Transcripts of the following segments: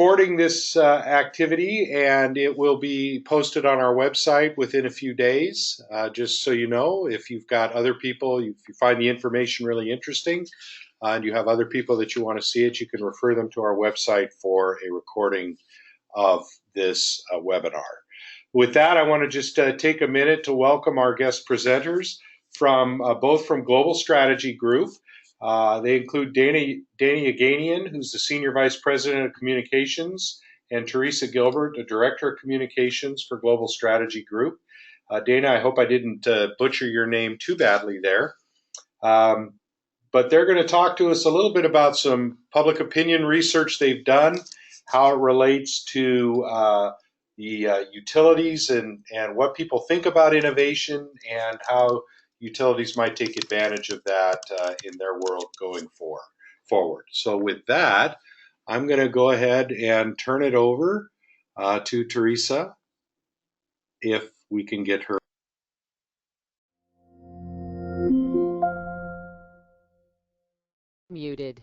recording this activity, and it will be posted on our website within a few days. Just so you know, if you've got other people, if you find the information really interesting, and you have other people that you want to see it, you can refer them to our website for a recording of this webinar. With that, I want to just take a minute to welcome our guest presenters from both from Global Strategy Group. They include Dana Yeganin, who's the Senior Vice President of Communications, and Theresa Gilbert, the Director of Communications for Global Strategy Group. Dana, I hope I didn't butcher your name too badly there. But they're going to talk to us a little bit about some public opinion research they've done, how it relates to the utilities and what people think about innovation, and how utilities might take advantage of that in their world going forward. So with that, I'm going to go ahead and turn it over to Theresa, if we can get her. Muted.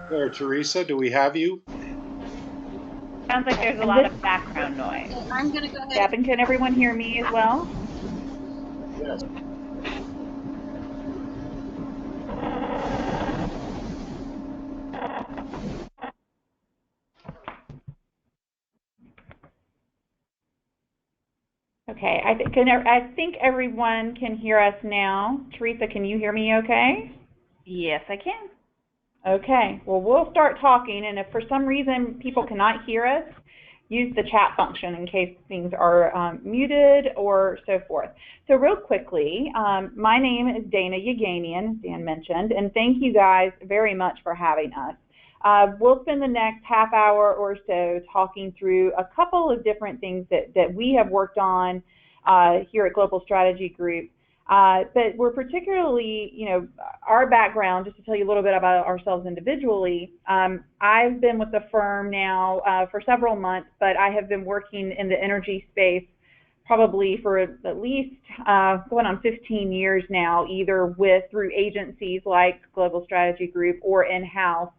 There, Theresa, do we have you? Sounds like there's a lot of background noise. I'm going to go ahead. Gavin, can everyone hear me as well? Yes. Okay, I think everyone can hear us now. Theresa, can you hear me okay? Yes, I can. Okay, well, we'll start talking, and if for some reason people cannot hear us, use the chat function in case things are muted or so forth. So real quickly, my name is Dana Yeganin, as Dan mentioned, and thank you guys very much for having us. We'll spend the next half hour or so talking through a couple of different things that we have worked on here at Global Strategy Group. But we're particularly, our background, just to tell you a little bit about ourselves individually, I've been with the firm now for several months, but I have been working in the energy space probably for at least going on 15 years now, either through agencies like Global Strategy Group or in-house.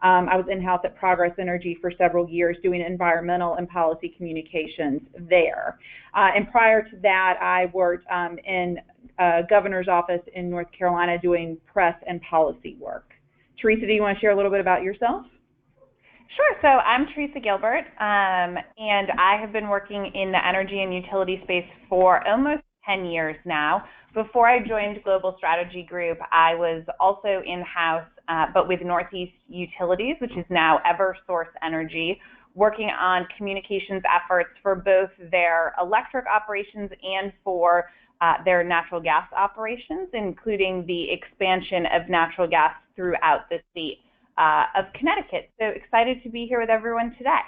I was in-house at Progress Energy for several years doing environmental and policy communications there. And prior to that, I worked in governor's office in North Carolina doing press and policy work. Theresa, do you want to share a little bit about yourself? Sure. So I'm Theresa Gilbert, and I have been working in the energy and utility space for almost 10 years now. Before I joined Global Strategy Group, I was also in-house, but with Northeast Utilities, which is now Eversource Energy, working on communications efforts for both their electric operations and for their natural gas operations, including the expansion of natural gas throughout the state of Connecticut. So excited to be here with everyone today.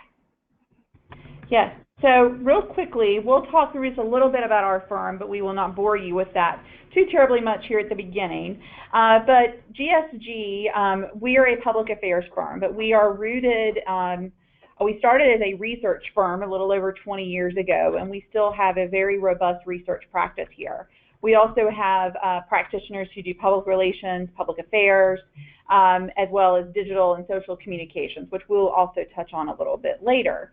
Yes. So real quickly, we'll talk through just a little bit about our firm, but we will not bore you with that too terribly much here at the beginning. But GSG, we are a public affairs firm, but we are rooted we started as a research firm a little over 20 years ago, and we still have a very robust research practice here. We also have practitioners who do public relations, public affairs, as well as digital and social communications, which we'll also touch on a little bit later.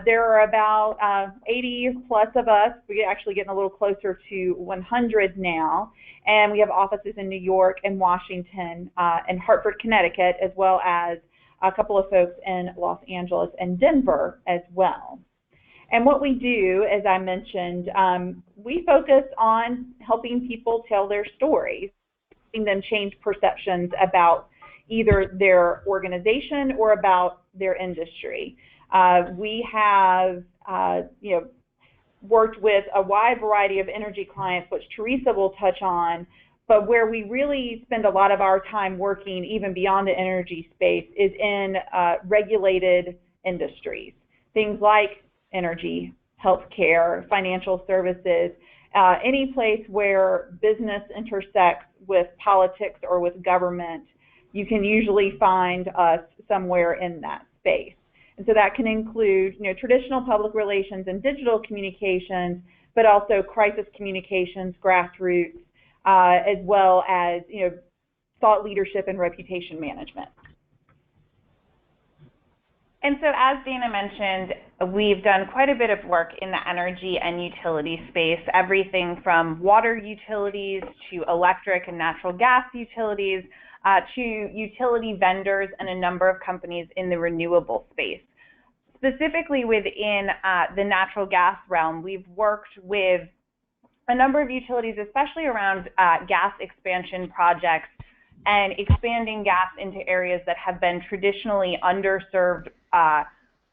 There are about 80 plus of us. We're actually getting a little closer to 100 now, and we have offices in New York and Washington and Hartford, Connecticut, as well as a couple of folks in Los Angeles and Denver as well. And what we do, as I mentioned, we focus on helping people tell their stories, helping them change perceptions about either their organization or about their industry. We have, worked with a wide variety of energy clients, which Theresa will touch on, but where we really spend a lot of our time working, even beyond the energy space, is in regulated industries, things like energy, healthcare, financial services, any place where business intersects with politics or with government, you can usually find us somewhere in that space. And so that can include, traditional public relations and digital communications, but also crisis communications, grassroots, as well as, thought leadership and reputation management. And so as Dana mentioned, we've done quite a bit of work in the energy and utility space, everything from water utilities to electric and natural gas utilities to utility vendors and a number of companies in the renewable space. Specifically within the natural gas realm, we've worked with a number of utilities, especially around gas expansion projects and expanding gas into areas that have been traditionally underserved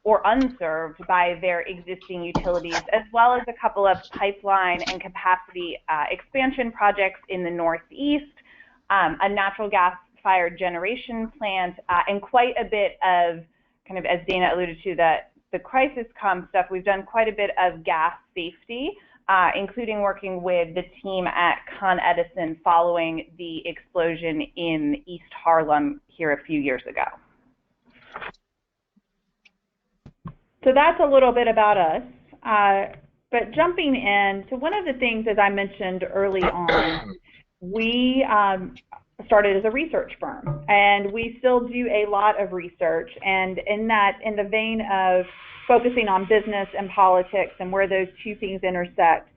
or unserved by their existing utilities, as well as a couple of pipeline and capacity expansion projects in the Northeast, a natural gas-fired generation plant, and quite a bit of, kind of as Dana alluded to, the crisis comm stuff. We've done quite a bit of gas safety, including working with the team at Con Edison following the explosion in East Harlem here a few years ago. So that's a little bit about us. But jumping in, so one of the things, as I mentioned early on, we started as a research firm, and we still do a lot of research. And in the vein of focusing on business and politics and where those two things intersect,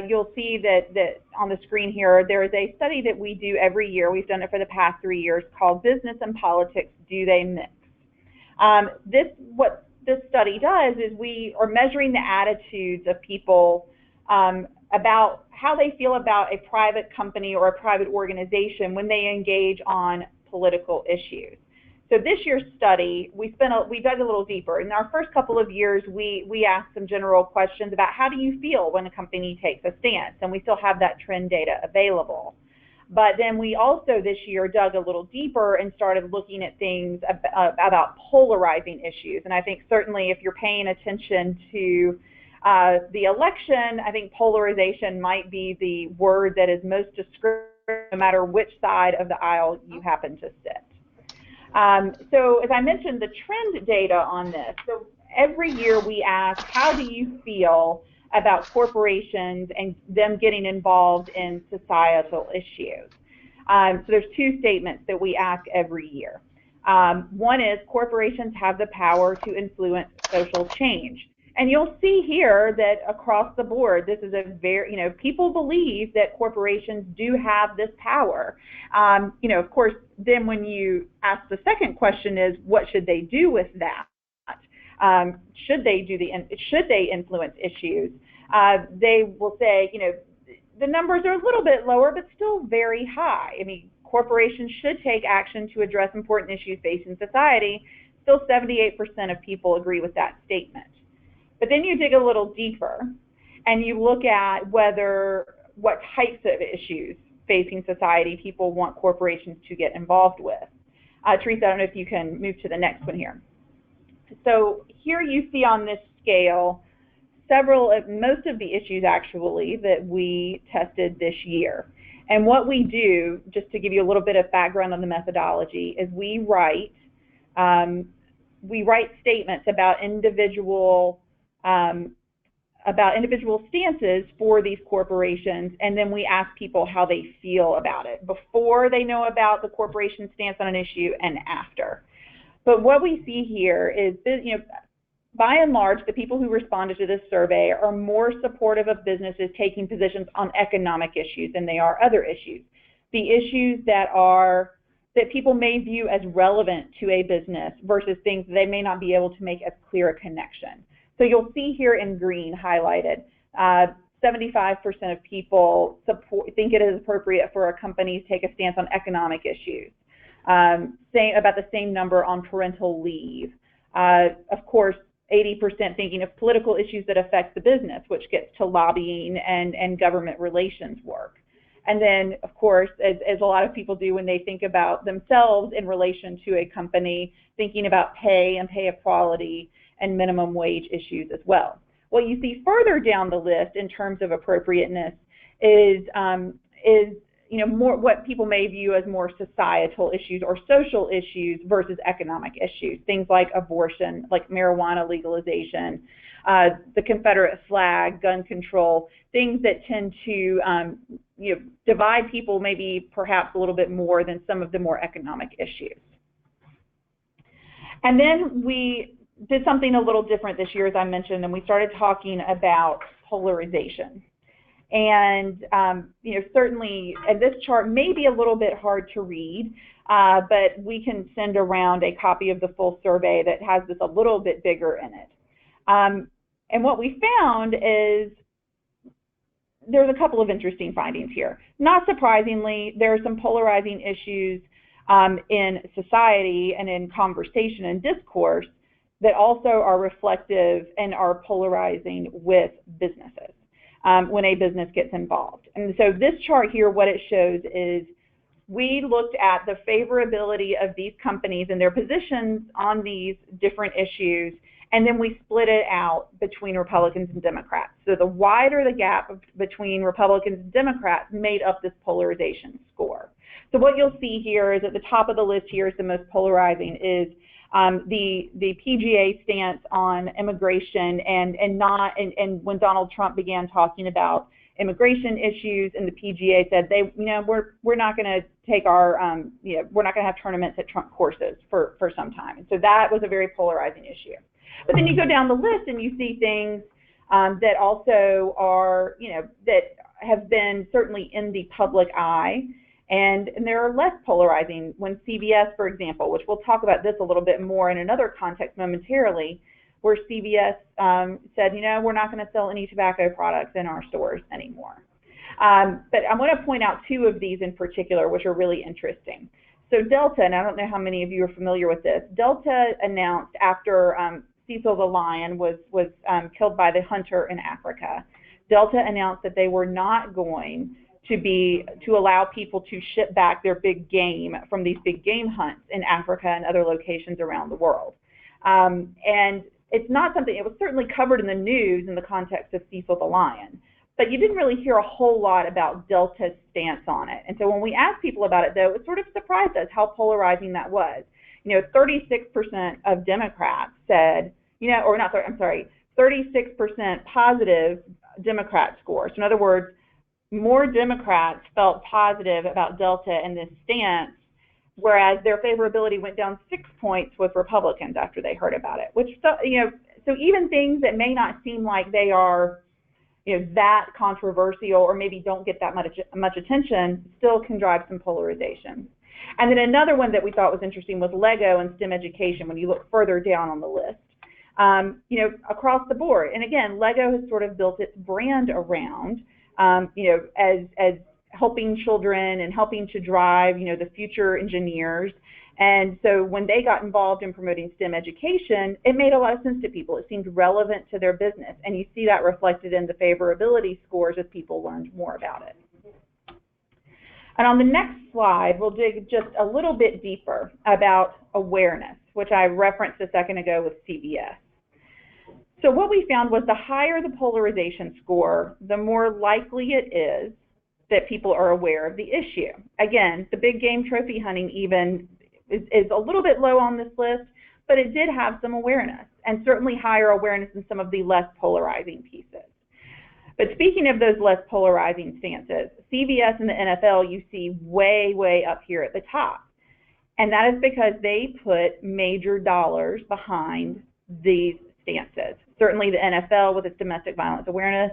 you'll see that on the screen here, there is a study that we do every year. We've done it for the past 3 years, called Business and Politics, Do They Mix? What this study does is we are measuring the attitudes of people about how they feel about a private company or a private organization when they engage on political issues. So this year's study, we dug a little deeper. In our first couple of years, we asked some general questions about how do you feel when a company takes a stance, and we still have that trend data available. But then we also this year dug a little deeper and started looking at things about polarizing issues. And I think certainly if you're paying attention to the election, I think polarization might be the word that is most descriptive no matter which side of the aisle you happen to sit. So as I mentioned, the trend data on this, so every year we ask, how do you feel about corporations and them getting involved in societal issues? So there's two statements that we ask every year. One is corporations have the power to influence social change. And you'll see here that across the board, this is a very, people believe that corporations do have this power. Of course, then when you ask the second question is, what should they do with that? Should they influence issues? They will say, the numbers are a little bit lower, but still very high. I mean, corporations should take action to address important issues facing society. Still 78% of people agree with that statement. But then you dig a little deeper and you look at what types of issues facing society people want corporations to get involved with. Theresa, I don't know if you can move to the next one here. So here you see on this scale most of the issues actually that we tested this year. And what we do, just to give you a little bit of background on the methodology, is we write statements about individual stances for these corporations, and then we ask people how they feel about it before they know about the corporation's stance on an issue and after. But what we see here is, by and large, the people who responded to this survey are more supportive of businesses taking positions on economic issues than they are other issues. The issues that people may view as relevant to a business versus things they may not be able to make as clear a connection. So you'll see here in green highlighted, 75% of people think it is appropriate for a company to take a stance on economic issues. About the same number on parental leave. Of course, 80% thinking of political issues that affect the business, which gets to lobbying and government relations work. And then, of course, as a lot of people do when they think about themselves in relation to a company, thinking about pay and pay equality and minimum wage issues as well. What you see further down the list in terms of appropriateness is more what people may view as more societal issues or social issues versus economic issues. Things like abortion, like marijuana legalization, the Confederate flag, gun control, things that tend to divide people maybe perhaps a little bit more than some of the more economic issues. And then we did something a little different this year, as I mentioned, and we started talking about polarization. And certainly, and this chart may be a little bit hard to read, but we can send around a copy of the full survey that has this a little bit bigger in it. And what we found is there's a couple of interesting findings here. Not surprisingly, there are some polarizing issues in society and in conversation and discourse that also are reflective and are polarizing with businesses when a business gets involved. And so this chart here, what it shows is we looked at the favorability of these companies and their positions on these different issues, and then we split it out between Republicans and Democrats. So the wider the gap between Republicans and Democrats made up this polarization score. So what you'll see here is at the top of the list here is the most polarizing is the PGA stance on immigration and when Donald Trump began talking about immigration issues, and the PGA said we're not going to take our we're not going to have tournaments at Trump courses for some time. And so that was a very polarizing issue. But then you go down the list and you see things that also are that have been certainly in the public eye. And there are less polarizing when CVS, for example, which we'll talk about this a little bit more in another context momentarily, where CVS said, we're not going to sell any tobacco products in our stores anymore. But I want to point out two of these in particular, which are really interesting. So Delta, and I don't know how many of you are familiar with this, Delta announced after Cecil the lion was killed by the hunter in Africa, Delta announced that they were not going to allow people to ship back their big game from these big game hunts in Africa and other locations around the world. And it's not something, it was certainly covered in the news in the context of Cecil the lion, but you didn't really hear a whole lot about Delta's stance on it. And so when we asked people about it, though, it sort of surprised us how polarizing that was. 36% of Democrats said, 36% positive Democrat score. So in other words, more Democrats felt positive about Delta and this stance, whereas their favorability went down 6 points with Republicans after they heard about it. Which, so even things that may not seem like they are, that controversial or maybe don't get that much attention, still can drive some polarization. And then another one that we thought was interesting was Lego and STEM education. When you look further down on the list, across the board. And again, Lego has sort of built its brand around. As helping children and helping to drive, the future engineers. And so when they got involved in promoting STEM education, it made a lot of sense to people. It seemed relevant to their business. And you see that reflected in the favorability scores as people learned more about it. And on the next slide, we'll dig just a little bit deeper about awareness, which I referenced a second ago with CVS. So what we found was the higher the polarization score, the more likely it is that people are aware of the issue. Again, the big game trophy hunting even is a little bit low on this list, but it did have some awareness, and certainly higher awareness than some of the less polarizing pieces. But speaking of those less polarizing stances, CVS and the NFL you see way, way up here at the top. And that is because they put major dollars behind these stances. Certainly the NFL with its domestic violence awareness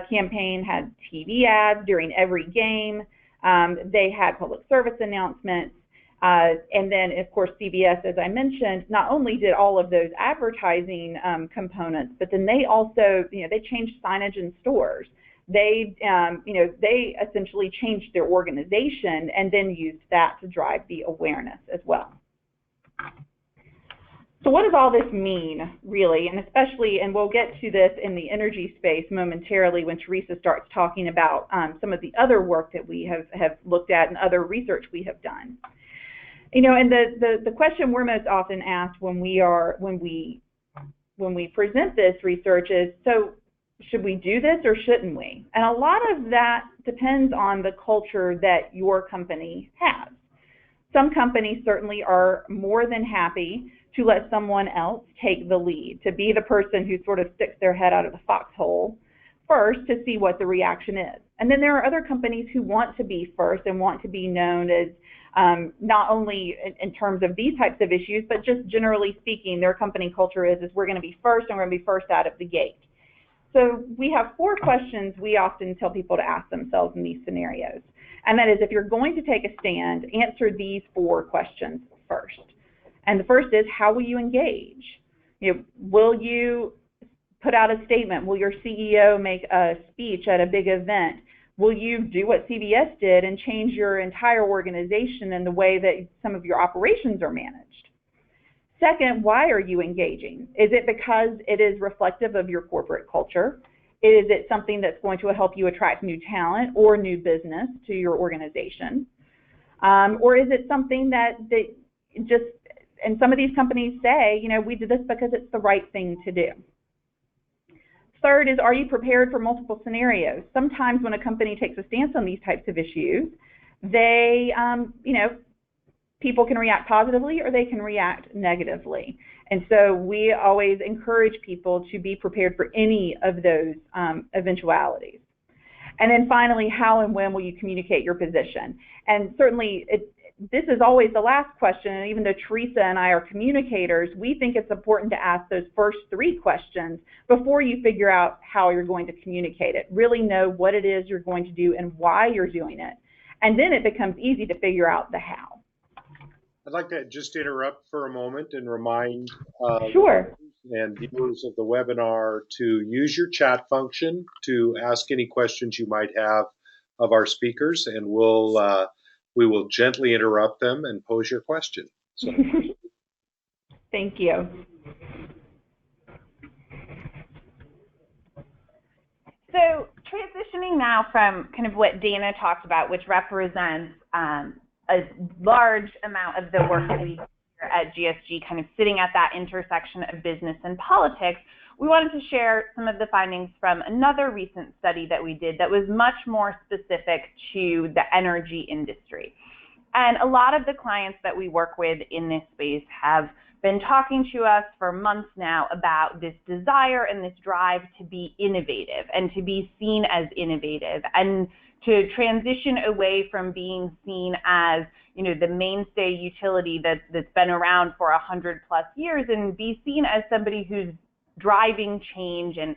campaign had TV ads during every game. They had public service announcements. And then, of course, CVS, as I mentioned, not only did all of those advertising components, but then they also, they changed signage in stores. They, they essentially changed their organization and then used that to drive the awareness as well. So what does all this mean, really, and especially, and we'll get to this in the energy space momentarily when Theresa starts talking about some of the other work that we have looked at and other research we have done. And the question we're most often asked when we when we present this research is, so should we do this or shouldn't we? And a lot of that depends on the culture that your company has. Some companies certainly are more than happy to let someone else take the lead, to be the person who sort of sticks their head out of the foxhole first to see what the reaction is. And then there are other companies who want to be first and want to be known as not only in terms of these types of issues, but just generally speaking, their company culture is we're going to be first and we're going to be first out of the gate. So we have 4 questions we often tell people to ask themselves in these scenarios. And that is, if you're going to take a stand, answer these 4 questions first. And the first is, how will you engage? Will you put out a statement? Will your CEO make a speech at a big event? Will you do what CBS did and change your entire organization and the way that some of your operations are managed? Second, why are you engaging? Is it because it is reflective of your corporate culture? Is it something that's going to help you attract new talent or new business to your organization? Or is it something that just, and some of these companies say, we did this because it's the right thing to do. Third is, are you prepared for multiple scenarios? Sometimes when a company takes a stance on these types of issues, they, people can react positively or they can react negatively. And so we always encourage people to be prepared for any of those eventualities. And then finally, how and when will you communicate your position? And certainly, this is always the last question, and even though Theresa and I are communicators, we think it's important to ask those first 3 questions before you figure out how you're going to communicate it. Really know what it is you're going to do and why you're doing it. And then it becomes easy to figure out the how. I'd like to just interrupt for a moment and remind Sure. and viewers of the webinar to use your chat function to ask any questions you might have of our speakers, and we will gently interrupt them and pose your question. So. Thank you. So transitioning now from kind of what Dana talked about, which represents a large amount of the work that we do here at GSG, kind of sitting at that intersection of business and politics, we wanted to share some of the findings from another recent study that we did that was much more specific to the energy industry. And a lot of the clients that we work with in this space have been talking to us for months now about this desire and this drive to be innovative and to be seen as innovative and to transition away from being seen as, the mainstay utility that's been around for 100+ years and be seen as somebody who's driving change and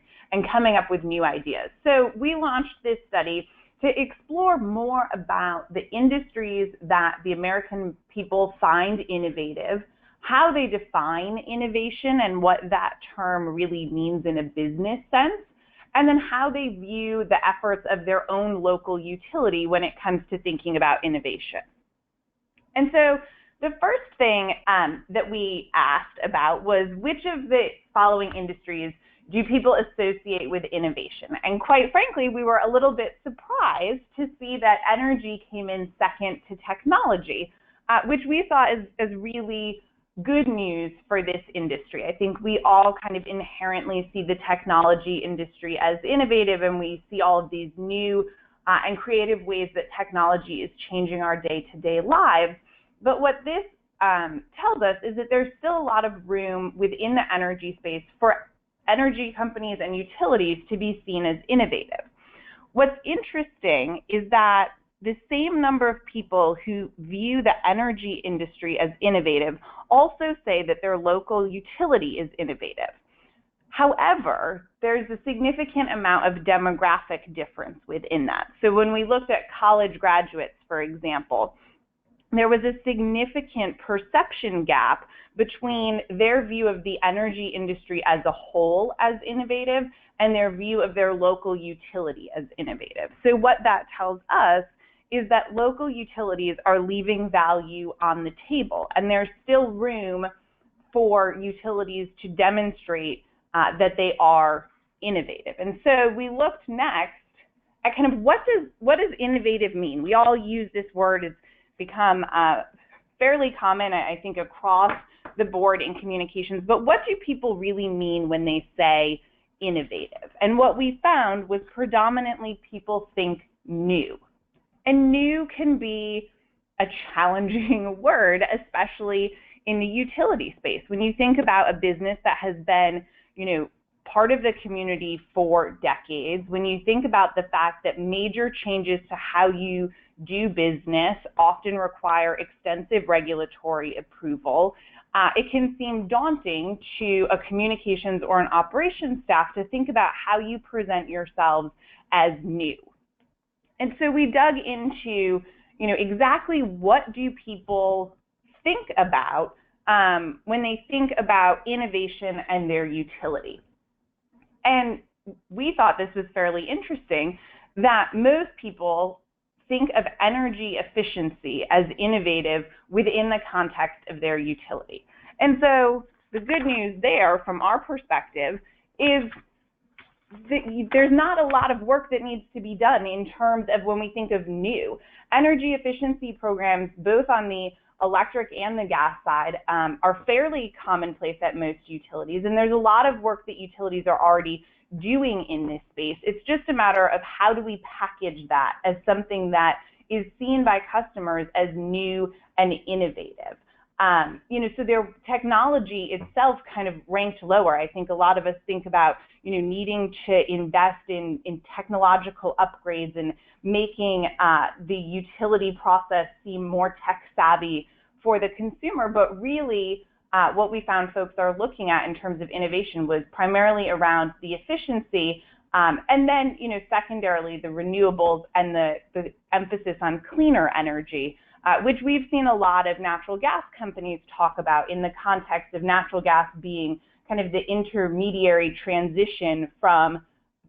coming up with new ideas. So we launched this study to explore more about the industries that the American people find innovative, how they define innovation and what that term really means in a business sense, and then how they view the efforts of their own local utility when it comes to thinking about innovation. And so the first thing that we asked about was, which of the following industries do people associate with innovation? And quite frankly, we were a little bit surprised to see that energy came in second to technology, which we saw as really good news for this industry. I think we all kind of inherently see the technology industry as innovative, and we see all of these new and creative ways that technology is changing our day-to-day lives. But what this tells us is that there's still a lot of room within the energy space for energy companies and utilities to be seen as innovative. What's interesting is that the same number of people who view the energy industry as innovative also say that their local utility is innovative. However, there's a significant amount of demographic difference within that. So when we looked at college graduates, for example, there was a significant perception gap between their view of the energy industry as a whole as innovative and their view of their local utility as innovative. So what that tells us is that local utilities are leaving value on the table, and there's still room for utilities to demonstrate that they are innovative. And so we looked next at kind of what does innovative mean? We all use this word. It's become fairly common, I think, across the board in communications, but what do people really mean when they say innovative? And what we found was predominantly people think new. And new can be a challenging word, especially in the utility space. When you think about a business that has been, part of the community for decades, when you think about the fact that major changes to how you do business often require extensive regulatory approval, it can seem daunting to a communications or an operations staff to think about how you present yourselves as new. And so we dug into, exactly what do people think about when they think about innovation and their utility. And we thought this was fairly interesting, that most people think of energy efficiency as innovative within the context of their utility. And so the good news there, from our perspective, is that there's not a lot of work that needs to be done in terms of when we think of new. Energy efficiency programs, both on the electric and the gas side, are fairly commonplace at most utilities, and there's a lot of work that utilities are already doing in this space. It's just a matter of how do we package that as something that is seen by customers as new and innovative. So their technology itself kind of ranked lower. I think a lot of us think about, needing to invest in technological upgrades and making the utility process seem more tech savvy for the consumer. But really, what we found folks are looking at in terms of innovation was primarily around the efficiency, and then, secondarily, the renewables and the emphasis on cleaner energy, which we've seen a lot of natural gas companies talk about in the context of natural gas being kind of the intermediary transition from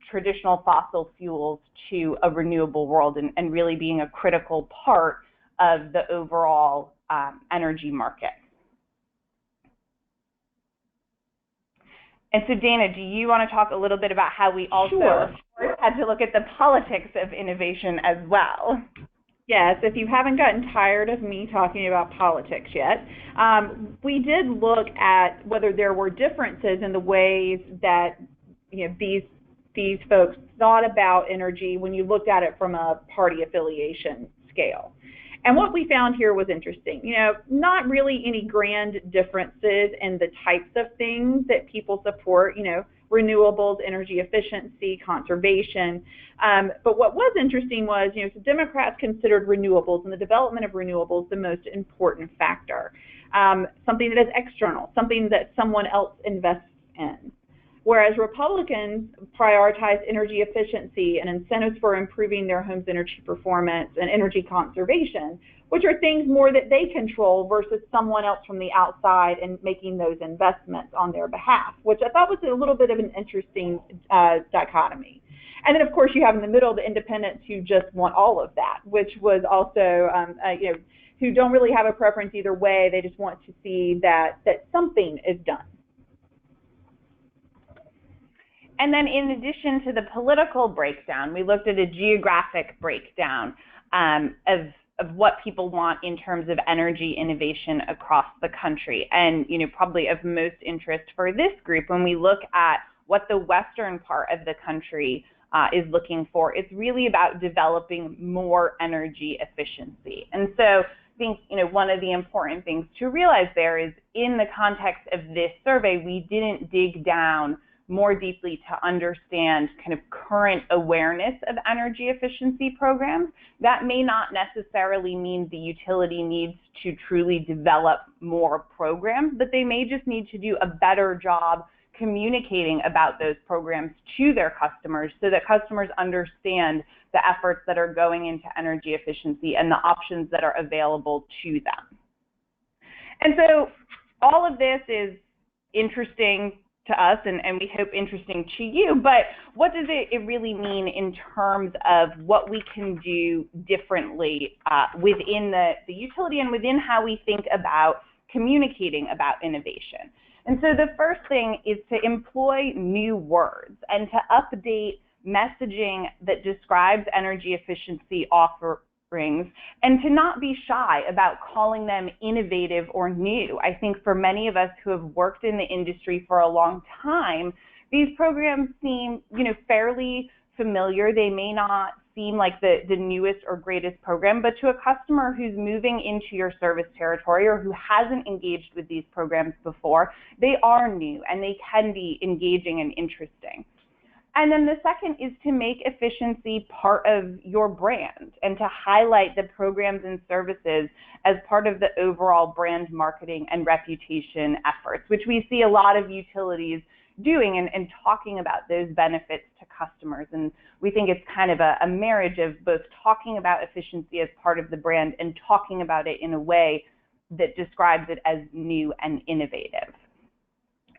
traditional fossil fuels to a renewable world, and really being a critical part of the overall energy market. And so, Dana, do you want to talk a little bit about how we also had to look at the politics of innovation as well? Yes, if you haven't gotten tired of me talking about politics yet, we did look at whether there were differences in the ways that these folks thought about energy when you looked at it from a party affiliation scale. And what we found here was interesting. Not really any grand differences in the types of things that people support, renewables, energy efficiency, conservation. But what was interesting was, so Democrats considered renewables and the development of renewables the most important factor, something that is external, something that someone else invests in. Whereas Republicans prioritize energy efficiency and incentives for improving their home's energy performance and energy conservation, which are things more that they control versus someone else from the outside and making those investments on their behalf, which I thought was a little bit of an interesting dichotomy. And then, of course, you have in the middle the independents who just want all of that, which was also, who don't really have a preference either way. They just want to see that something is done. And then, in addition to the political breakdown, we looked at a geographic breakdown of what people want in terms of energy innovation across the country. And, probably of most interest for this group, when we look at what the western part of the country is looking for, it's really about developing more energy efficiency. And so I think, one of the important things to realize there is, in the context of this survey, we didn't dig down more deeply to understand kind of current awareness of energy efficiency programs. That may not necessarily mean the utility needs to truly develop more programs, but they may just need to do a better job communicating about those programs to their customers so that customers understand the efforts that are going into energy efficiency and the options that are available to them. And so all of this is interesting to us, and we hope interesting to you, but what does it really mean in terms of what we can do differently within the utility and within how we think about communicating about innovation? And so the first thing is to employ new words and to update messaging that describes energy efficiency brings, and to not be shy about calling them innovative or new. I think for many of us who have worked in the industry for a long time, these programs seem, fairly familiar. They may not seem like the newest or greatest program, but to a customer who's moving into your service territory or who hasn't engaged with these programs before, they are new and they can be engaging and interesting. And then the second is to make efficiency part of your brand and to highlight the programs and services as part of the overall brand marketing and reputation efforts, which we see a lot of utilities doing and talking about those benefits to customers. And we think it's kind of a marriage of both talking about efficiency as part of the brand and talking about it in a way that describes it as new and innovative.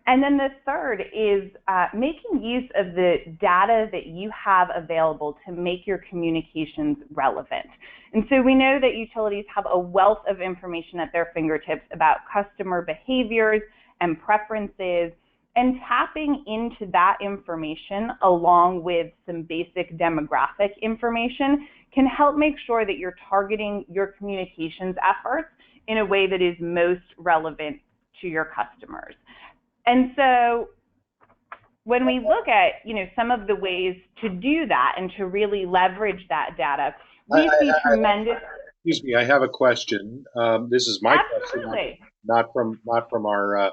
And then the third is making use of the data that you have available to make your communications relevant. And so we know that utilities have a wealth of information at their fingertips about customer behaviors and preferences, and tapping into that information along with some basic demographic information can help make sure that you're targeting your communications efforts in a way that is most relevant to your customers. And so when we look at, some of the ways to do that and to really leverage that data, we see tremendous. Excuse me, I have a question. This is my question, not from our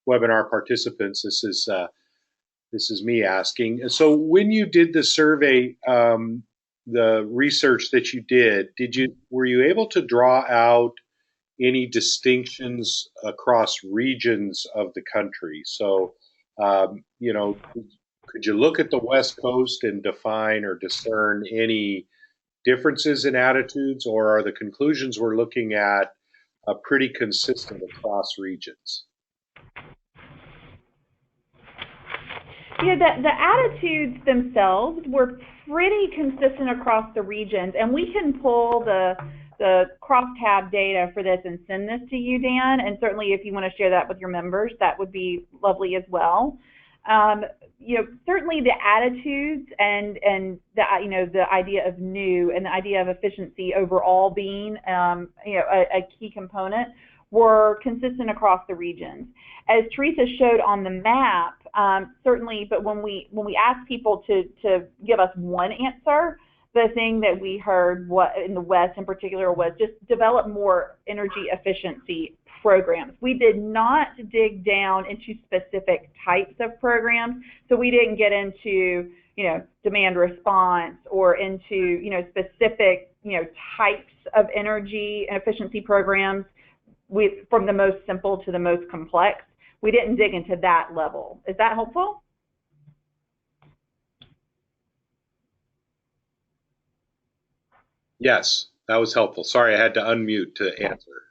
webinar participants. This is me asking. So when you did the survey, the research that you did, were you able to draw out any distinctions across regions of the country? So, could you look at the West Coast and define or discern any differences in attitudes, or are the conclusions we're looking at pretty consistent across regions? Yeah, the attitudes themselves were pretty consistent across the regions, and we can pull the crosstab data for this and send this to you, Dan, and certainly if you want to share that with your members, that would be lovely as well. Certainly the attitudes and the idea of new and the idea of efficiency overall being a key component were consistent across the regions. As Theresa showed on the map, certainly, but when we asked people to give us one answer, the thing that we heard in the West in particular was just develop more energy efficiency programs. We did not dig down into specific types of programs, so we didn't get into demand response or into specific types of energy and efficiency programs from the most simple to the most complex. We didn't dig into that level. Is that helpful? Yes, that was helpful. Sorry, I had to unmute to answer.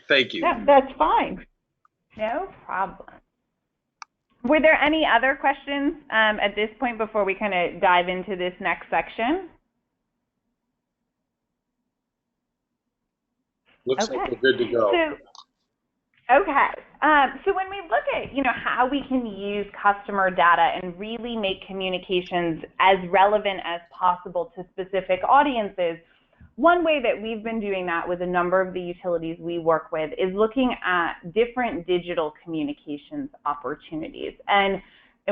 Thank you. Yeah, that's fine. No problem. Were there any other questions at this point before we kind of dive into this next section? Looks like we're good to go. So when we look at how we can use customer data and really make communications as relevant as possible to specific audiences, one way that we've been doing that with a number of the utilities we work with is looking at different digital communications opportunities. And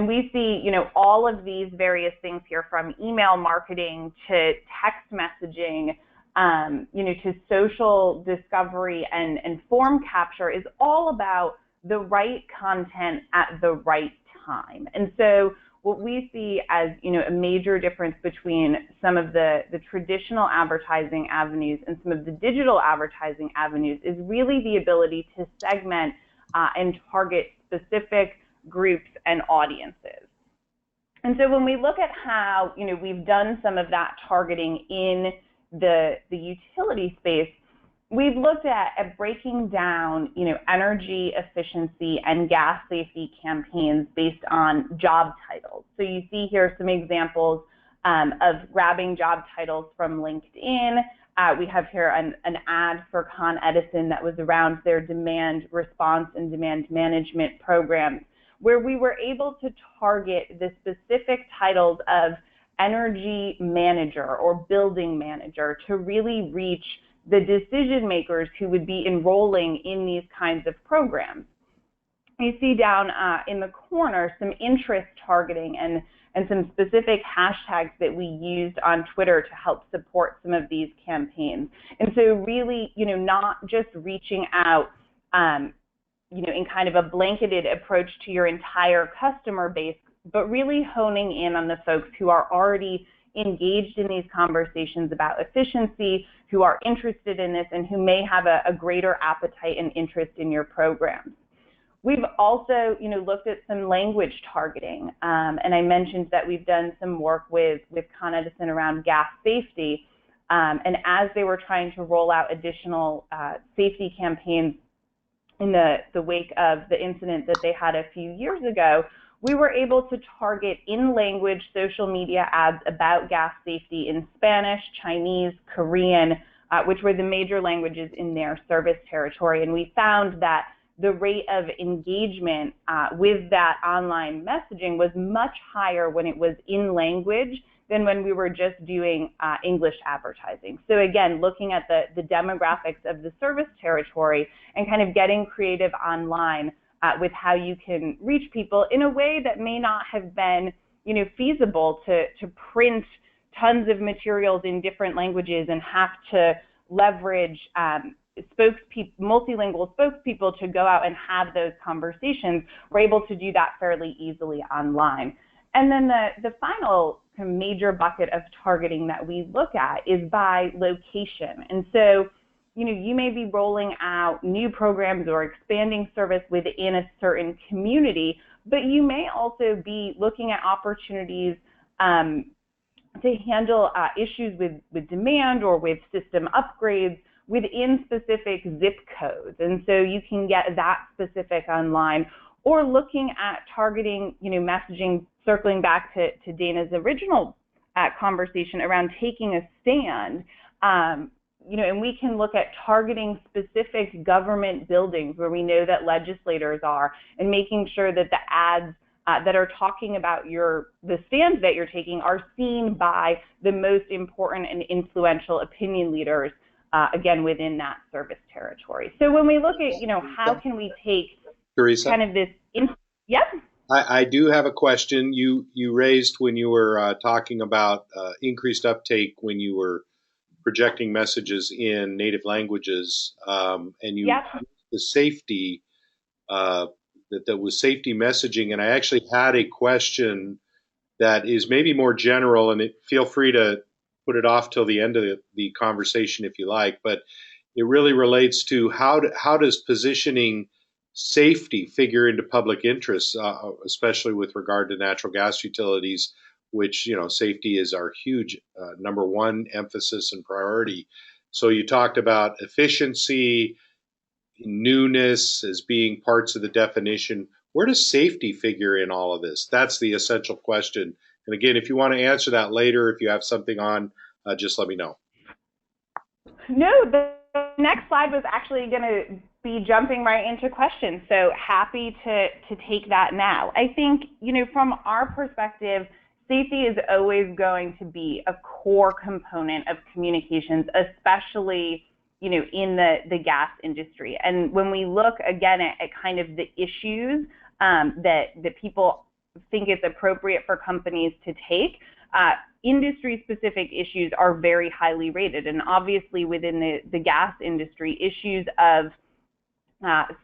we see, all of these various things here, from email marketing to text messaging, to social discovery and form capture, is all about the right content at the right time. And so what we see as a major difference between some of the traditional advertising avenues and some of the digital advertising avenues is really the ability to segment and target specific groups and audiences. And so when we look at how we've done some of that targeting in the utility space, we've looked at breaking down energy efficiency and gas safety campaigns based on job titles. So you see here some examples of grabbing job titles from LinkedIn. We have here an ad for Con Edison that was around their demand response and demand management programs, where we were able to target the specific titles of energy manager or building manager to really reach the decision makers who would be enrolling in these kinds of programs. You see down in the corner some interest targeting and some specific hashtags that we used on Twitter to help support some of these campaigns. And so really, not just reaching out, in kind of a blanketed approach to your entire customer base, but really honing in on the folks who are already engaged in these conversations about efficiency, who are interested in this, and who may have a greater appetite and interest in your programs. We've also, looked at some language targeting, and I mentioned that we've done some work with Con Edison around gas safety, and as they were trying to roll out additional safety campaigns in the wake of the incident that they had a few years ago, we were able to target in-language social media ads about gas safety in Spanish, Chinese, Korean, which were the major languages in their service territory, and we found that the rate of engagement with that online messaging was much higher when it was in language than when we were just doing English advertising. So again, looking at the demographics of the service territory and kind of getting creative online with how you can reach people in a way that may not have been, feasible to print tons of materials in different languages and have to leverage multilingual spokespeople to go out and have those conversations. We're able to do that fairly easily online. And then the final major bucket of targeting that we look at is by location. And so, you may be rolling out new programs or expanding service within a certain community, but you may also be looking at opportunities to handle issues with demand or with system upgrades within specific zip codes. And so you can get that specific online, or looking at targeting, messaging, circling back to Dana's original conversation around taking a stand, and we can look at targeting specific government buildings where we know that legislators are, and making sure that the ads that are talking about the stands that you're taking are seen by the most important and influential opinion leaders, again, within that service territory. So when we look at, how can we take Theresa, kind of this, yep. I do have a question you raised when you were talking about increased uptake when you were projecting messages in native languages, and you Yep. the safety that was safety messaging, and I actually had a question that is maybe more general, and feel free to put it off till the end of the conversation if you like, but it really relates to how does positioning safety figure into public interest, especially with regard to natural gas utilities, which, safety is our huge number one emphasis and priority. So you talked about efficiency, newness as being parts of the definition. Where does safety figure in all of this? That's the essential question. And again, if you want to answer that later, if you have something on, just let me know. No, the next slide was actually going to be jumping right into questions. So happy to take that now. I think, from our perspective, safety is always going to be a core component of communications, especially, in the gas industry. And when we look again at kind of the issues that people think it's appropriate for companies to take, industry-specific issues are very highly rated. And obviously within the gas industry, issues of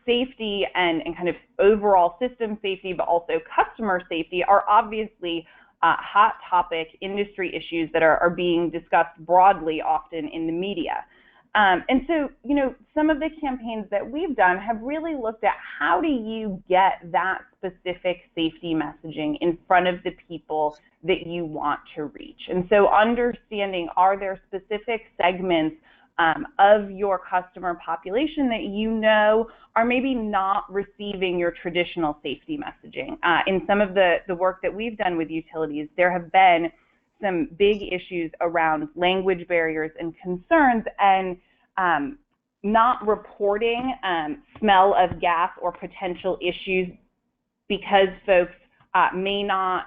safety and kind of overall system safety, but also customer safety are obviously hot topic industry issues that are being discussed broadly often in the media. And so, some of the campaigns that we've done have really looked at how do you get that specific safety messaging in front of the people that you want to reach. And so understanding, are there specific segments of your customer population that are maybe not receiving your traditional safety messaging. In some of the work that we've done with utilities, there have been some big issues around language barriers and concerns, and not reporting smell of gas or potential issues because folks may not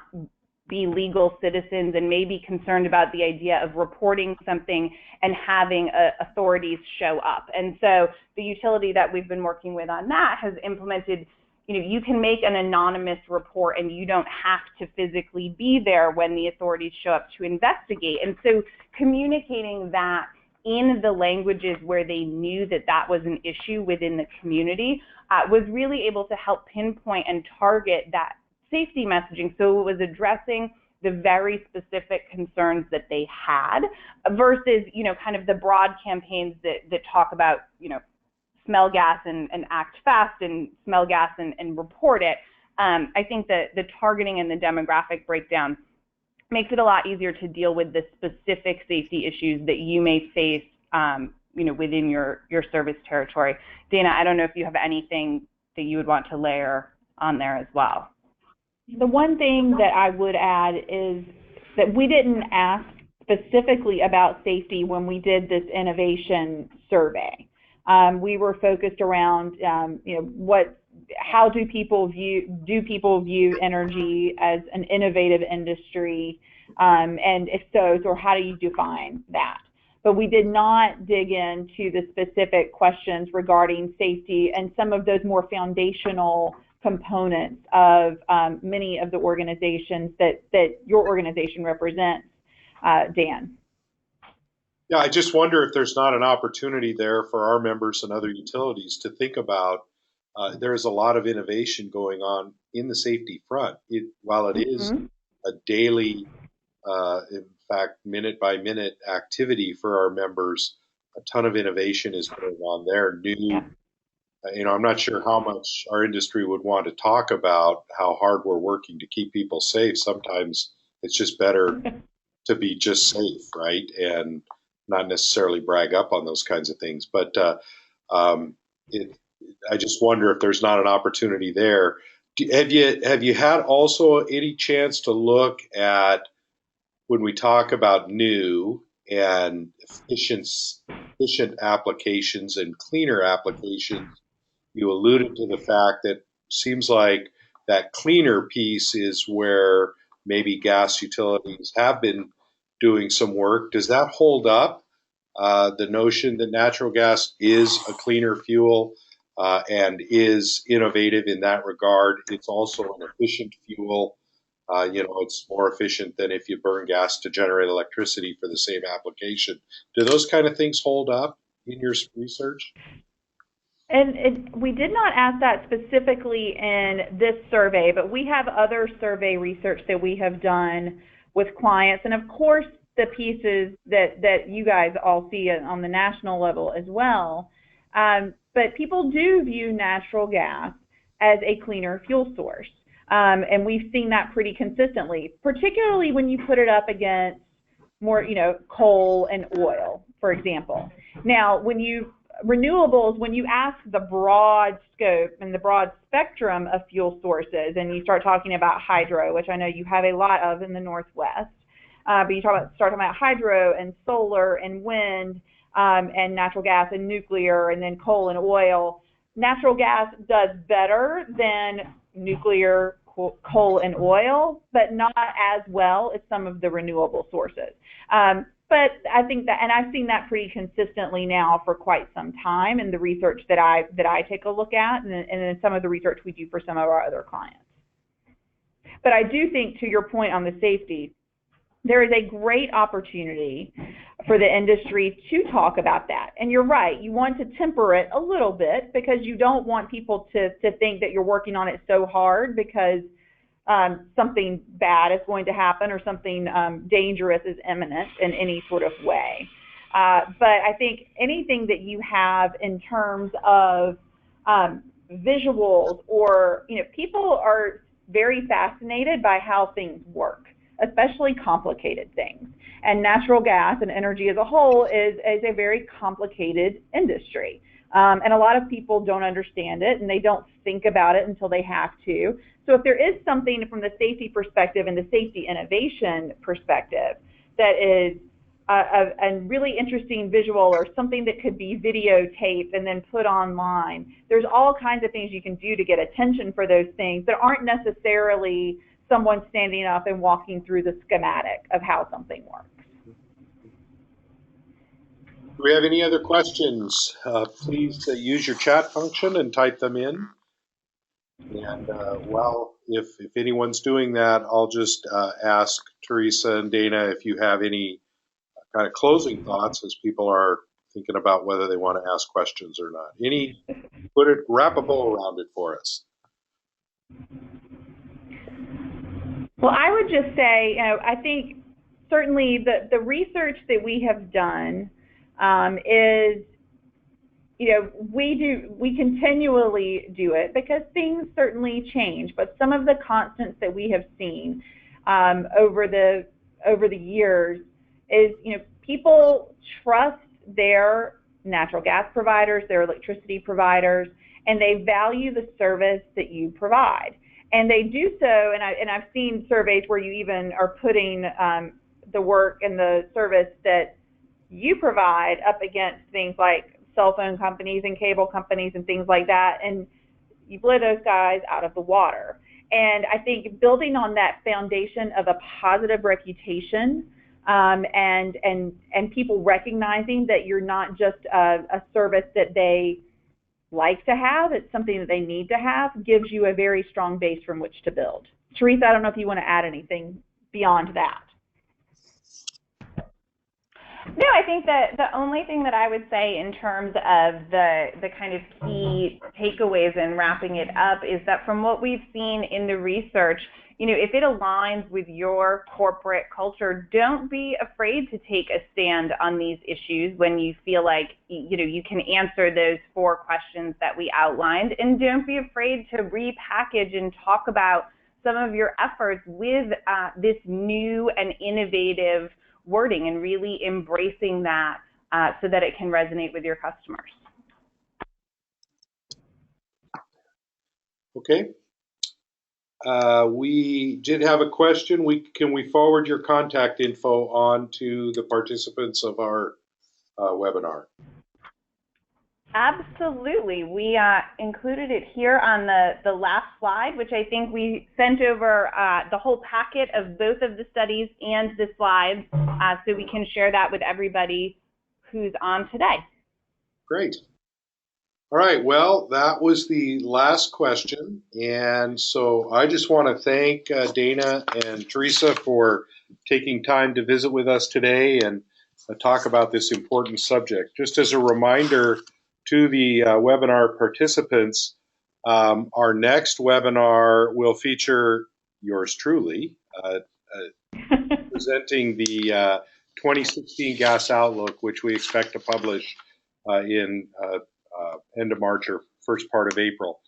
be legal citizens and may be concerned about the idea of reporting something and having authorities show up. And so the utility that we've been working with on that has implemented, you can make an anonymous report and you don't have to physically be there when the authorities show up to investigate. And so communicating that in the languages where they knew that that was an issue within the community was really able to help pinpoint and target that safety messaging, so it was addressing the very specific concerns that they had versus, kind of the broad campaigns that talk about, smell gas and act fast and smell gas and report it. I think that the targeting and the demographic breakdown makes it a lot easier to deal with the specific safety issues that you may face, within your service territory. Dana, I don't know if you have anything that you would want to layer on there as well. The one thing that I would add is that we didn't ask specifically about safety when we did this innovation survey. We were focused around, how do people view energy as an innovative industry, and if so, how do you define that? But we did not dig into the specific questions regarding safety and some of those more foundational components of many of the organizations that your organization represents, Dan. Yeah, I just wonder if there's not an opportunity there for our members and other utilities to think about. There's a lot of innovation going on in the safety front. While it is a daily, in fact, minute by minute activity for our members, a ton of innovation is going on there. I'm not sure how much our industry would want to talk about how hard we're working to keep people safe. Sometimes it's just better to be just safe, right? And not necessarily brag up on those kinds of things. But I just wonder if there's not an opportunity there. Have you had also any chance to look at, when we talk about new and efficient applications and cleaner applications, you alluded to the fact that seems like that cleaner piece is where maybe gas utilities have been doing some work. Does that hold up? The notion that natural gas is a cleaner fuel and is innovative in that regard. It's also an efficient fuel. It's more efficient than if you burn gas to generate electricity for the same application. Do those kind of things hold up in your research? And we did not ask that specifically in this survey, but we have other survey research that we have done with clients. And of course, the pieces that you guys all see on the national level as well. But people do view natural gas as a cleaner fuel source. And we've seen that pretty consistently, particularly when you put it up against more, coal and oil, for example. Now, renewables, when you ask the broad scope and the broad spectrum of fuel sources, and you start talking about hydro, which I know you have a lot of in the Northwest, but you start talking about hydro and solar and wind and natural gas and nuclear and then coal and oil. Natural gas does better than nuclear, coal, and oil, but not as well as some of the renewable sources. But I think that, and I've seen that pretty consistently now for quite some time in the research that I take a look at, and in some of the research we do for some of our other clients. But I do think, to your point on the safety, there is a great opportunity for the industry to talk about that. And you're right, you want to temper it a little bit because you don't want people to think that you're working on it so hard because something bad is going to happen or something dangerous is imminent in any sort of way. But I think anything that you have in terms of visuals or, people are very fascinated by how things work, especially complicated things. And natural gas and energy as a whole is a very complicated industry. And a lot of people don't understand it and they don't think about it until they have to. So if there is something from the safety perspective and the safety innovation perspective that is a really interesting visual or something that could be videotaped and then put online, there's all kinds of things you can do to get attention for those things that aren't necessarily someone standing up and walking through the schematic of how something works. Do we have any other questions? Please use your chat function and type them in. And well, if anyone's doing that, I'll just ask Theresa and Dana if you have any kind of closing thoughts as people are thinking about whether they want to ask questions or not. Wrap a bow around it for us. Well, I would just say, I think certainly the research that we have done is, we continually do it because things certainly change, but some of the constants that we have seen over the years is, people trust their natural gas providers, their electricity providers, and they value the service that you provide. And they do so, and I've seen surveys where you even are putting the work and the service that you provide up against things like cell phone companies and cable companies and things like that, and you blow those guys out of the water. And I think building on that foundation of a positive reputation, and people recognizing that you're not just a service that they like to have, it's something that they need to have, gives you a very strong base from which to build. Theresa, I don't know if you want to add anything beyond that. No, I think that the only thing that I would say in terms of the kind of key takeaways and wrapping it up is that from what we've seen in the research, if it aligns with your corporate culture, don't be afraid to take a stand on these issues when you feel like, you can answer those 4 questions that we outlined, and don't be afraid to repackage and talk about some of your efforts with this new and innovative wording and really embracing that so that it can resonate with your customers. Okay. We did have a question. Can we forward your contact info on to the participants of our webinar? Absolutely. We included it here on the last slide, which I think we sent over the whole packet of both of the studies and the slides, so we can share that with everybody who's on today. Great. All right, well, that was the last question. And so I just want to thank Dana and Theresa for taking time to visit with us today and talk about this important subject. Just as a reminder to the webinar participants, our next webinar will feature yours truly, presenting the 2016 Gas Outlook, which we expect to publish in end of March or first part of April.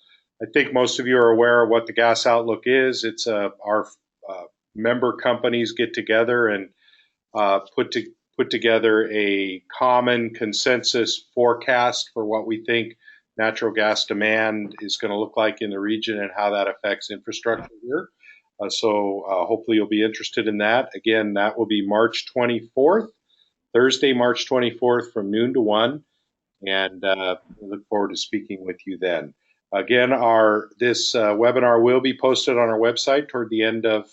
I think most of you are aware of what the Gas Outlook is. It's our member companies get together and put together a common consensus forecast for what we think natural gas demand is going to look like in the region and how that affects infrastructure here. So hopefully you'll be interested in that. Again, that will be March 24th, Thursday, March 24th from noon to 1. And we look forward to speaking with you then. Again, this webinar will be posted on our website toward the end of